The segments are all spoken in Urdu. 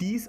30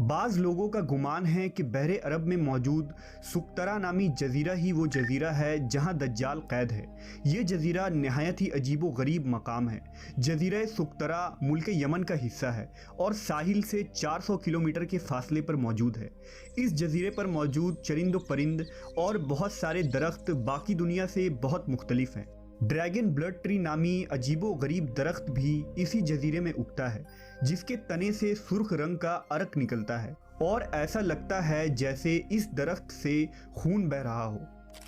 بعض لوگوں کا گمان ہے کہ بحر عرب میں موجود سقطرہ نامی جزیرہ ہی وہ جزیرہ ہے جہاں دجال قید ہے۔ یہ جزیرہ نہایت ہی عجیب و غریب مقام ہے۔ جزیرہ سقطرہ ملک یمن کا حصہ ہے اور ساحل سے 400 کلومیٹر کے فاصلے پر موجود ہے۔ اس جزیرے پر موجود چرند و پرند اور بہت سارے درخت باقی دنیا سے بہت مختلف ہیں۔ ڈریگن بلڈ ٹری نامی عجیب و غریب درخت بھی اسی جزیرے میں اگتا ہے، جس کے تنے سے سرخ رنگ کا عرق نکلتا ہے اور ایسا لگتا ہے جیسے اس درخت سے خون بہہ رہا ہو۔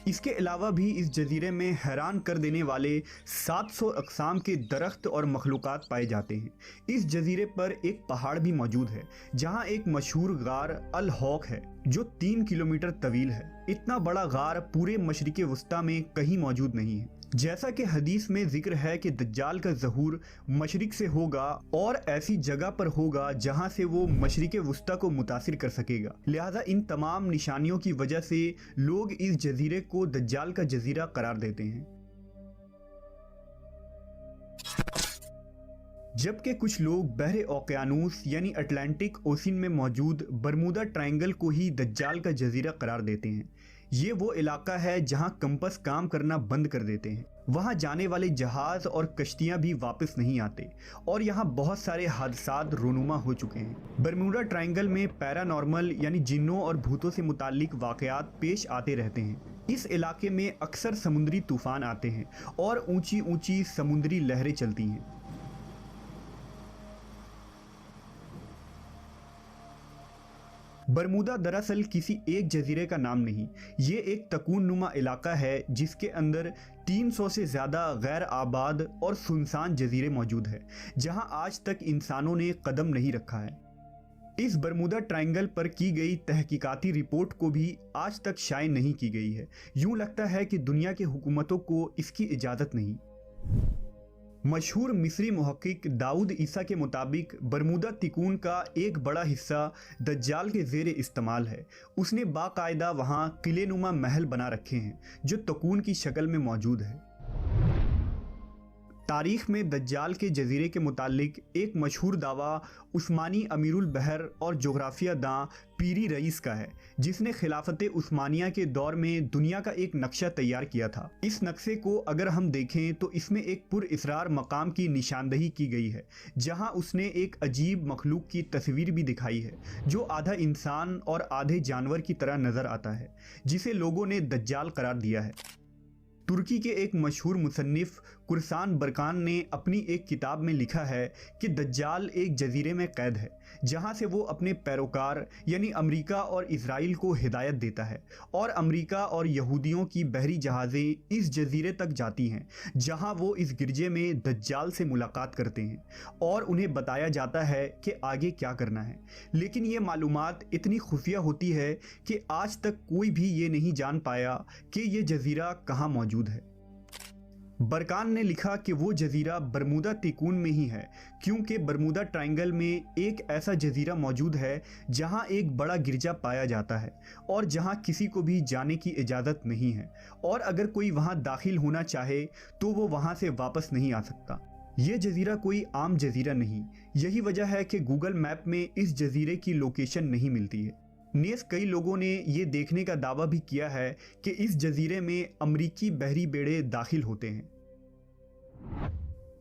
اس کے علاوہ بھی اس جزیرے میں حیران کر دینے والے 700 اقسام کے درخت اور مخلوقات پائے جاتے ہیں۔ اس جزیرے پر ایک پہاڑ بھی موجود ہے جہاں ایک مشہور غار الحوق ہے جو 3 کلومیٹر طویل ہے۔ اتنا بڑا غار پورے مشرق وسطیٰ میں کہیں موجود نہیں ہے۔ جیسا کہ حدیث میں ذکر ہے کہ دجال کا ظہور مشرق سے ہوگا اور ایسی جگہ پر ہوگا جہاں سے وہ مشرق وسطیٰ کو متاثر کر سکے گا، لہذا ان تمام نشانیوں کی وجہ سے لوگ اس جزیرے کو دجال کا جزیرہ قرار دیتے ہیں۔ جبکہ کچھ لوگ بحر اوقیانوس یعنی اٹلانٹک اوشین میں موجود برمودا ٹرائنگل کو ہی دجال کا جزیرہ قرار دیتے ہیں۔ یہ وہ علاقہ ہے جہاں کمپس کام کرنا بند کر دیتے ہیں، وہاں جانے والے جہاز اور کشتیاں بھی واپس نہیں آتے اور یہاں بہت سارے حادثات رونما ہو چکے ہیں۔ برمودا ٹرائنگل میں پیرا نارمل یعنی جنوں اور بھوتوں سے متعلق واقعات پیش آتے رہتے ہیں۔ اس علاقے میں اکثر سمندری طوفان آتے ہیں اور اونچی اونچی سمندری لہریں چلتی ہیں۔ برمودا دراصل کسی ایک جزیرے کا نام نہیں، یہ ایک تکون نما علاقہ ہے جس کے اندر 300 سے زیادہ غیر آباد اور سنسان جزیرے موجود ہیں جہاں آج تک انسانوں نے قدم نہیں رکھا ہے۔ اس برمودا ٹرائنگل پر کی گئی تحقیقاتی رپورٹ کو بھی آج تک شائع نہیں کی گئی ہے۔ یوں لگتا ہے کہ دنیا کے حکومتوں کو اس کی اجازت نہیں۔ مشہور مصری محقق داؤد عیسیٰ کے مطابق برمودا تکون کا ایک بڑا حصہ دجال کے زیر استعمال ہے۔ اس نے باقاعدہ وہاں قلعے نما محل بنا رکھے ہیں جو تکون کی شکل میں موجود ہے۔ تاریخ میں دجال کے جزیرے کے متعلق ایک مشہور دعویٰ عثمانی امیر البحر اور جغرافیہ داں پیری رئیس کا ہے، جس نے خلافت عثمانیہ کے دور میں دنیا کا ایک نقشہ تیار کیا تھا۔ اس نقشے کو اگر ہم دیکھیں تو اس میں ایک پر اسرار مقام کی نشاندہی کی گئی ہے جہاں اس نے ایک عجیب مخلوق کی تصویر بھی دکھائی ہے جو آدھا انسان اور آدھے جانور کی طرح نظر آتا ہے، جسے لوگوں نے دجال قرار دیا ہے۔ ترکی کے ایک مشہور مصنف قرسان برکان نے اپنی ایک کتاب میں لکھا ہے کہ دجال ایک جزیرے میں قید ہے جہاں سے وہ اپنے پیروکار یعنی امریکہ اور اسرائیل کو ہدایت دیتا ہے، اور امریکہ اور یہودیوں کی بحری جہازیں اس جزیرے تک جاتی ہیں جہاں وہ اس گرجے میں دجال سے ملاقات کرتے ہیں اور انہیں بتایا جاتا ہے کہ آگے کیا کرنا ہے۔ لیکن یہ معلومات اتنی خفیہ ہوتی ہے کہ آج تک کوئی بھی یہ نہیں جان پایا کہ یہ جزیرہ کہاں موجود ہے۔ برکان نے لکھا کہ وہ جزیرہ برمودا تکون میں ہی ہے کیونکہ برمودا ٹرائنگل میں ایک ایسا جزیرہ موجود ہے جہاں ایک بڑا گرجا پایا جاتا ہے اور جہاں کسی کو بھی جانے کی اجازت نہیں ہے، اور اگر کوئی وہاں داخل ہونا چاہے تو وہ وہاں سے واپس نہیں آ سکتا۔ یہ جزیرہ کوئی عام جزیرہ نہیں، یہی وجہ ہے کہ گوگل میپ میں اس جزیرے کی لوکیشن نہیں ملتی ہے۔ نیز کئی لوگوں نے یہ دیکھنے کا دعویٰ بھی کیا ہے کہ اس جزیرے میں امریکی بحری بیڑے داخل ہوتے ہیں۔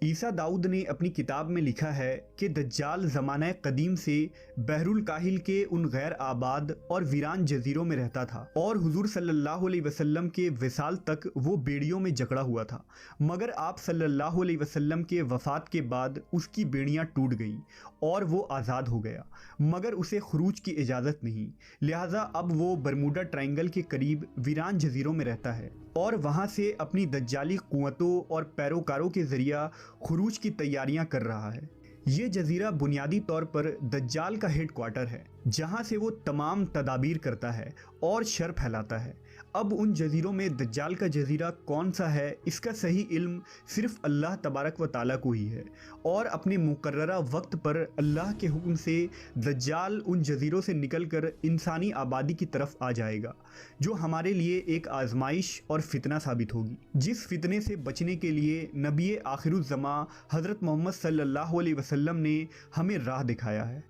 عیسیٰ داؤد نے اپنی کتاب میں لکھا ہے کہ دجال زمانہ قدیم سے بحر الکاہل کے ان غیر آباد اور ویران جزیروں میں رہتا تھا، اور حضور صلی اللہ علیہ وسلم کے وصال تک وہ بیڑیوں میں جکڑا ہوا تھا، مگر آپ صلی اللہ علیہ وسلم کے وفات کے بعد اس کی بیڑیاں ٹوٹ گئیں اور وہ آزاد ہو گیا، مگر اسے خروج کی اجازت نہیں، لہٰذا اب وہ برمودا ٹرائنگل کے قریب ویران جزیروں میں رہتا ہے اور وہاں سے اپنی دجالی قوتوں اور پیروکاروں کے ذریعہ خروج کی تیاریاں کر رہا ہے۔ یہ جزیرہ بنیادی طور پر دجال کا ہیڈ کوارٹر ہے جہاں سے وہ تمام تدابیر کرتا ہے اور شر پھیلاتا ہے۔ اب ان جزیروں میں دجال کا جزیرہ کون سا ہے اس کا صحیح علم صرف اللہ تبارک و تعالیٰ کو ہی ہے، اور اپنے مقررہ وقت پر اللہ کے حکم سے دجال ان جزیروں سے نکل کر انسانی آبادی کی طرف آ جائے گا، جو ہمارے لیے ایک آزمائش اور فتنہ ثابت ہوگی، جس فتنے سے بچنے کے لیے نبی آخر الزماں حضرت محمد صلی اللہ علیہ وسلم نے ہمیں راہ دکھایا ہے۔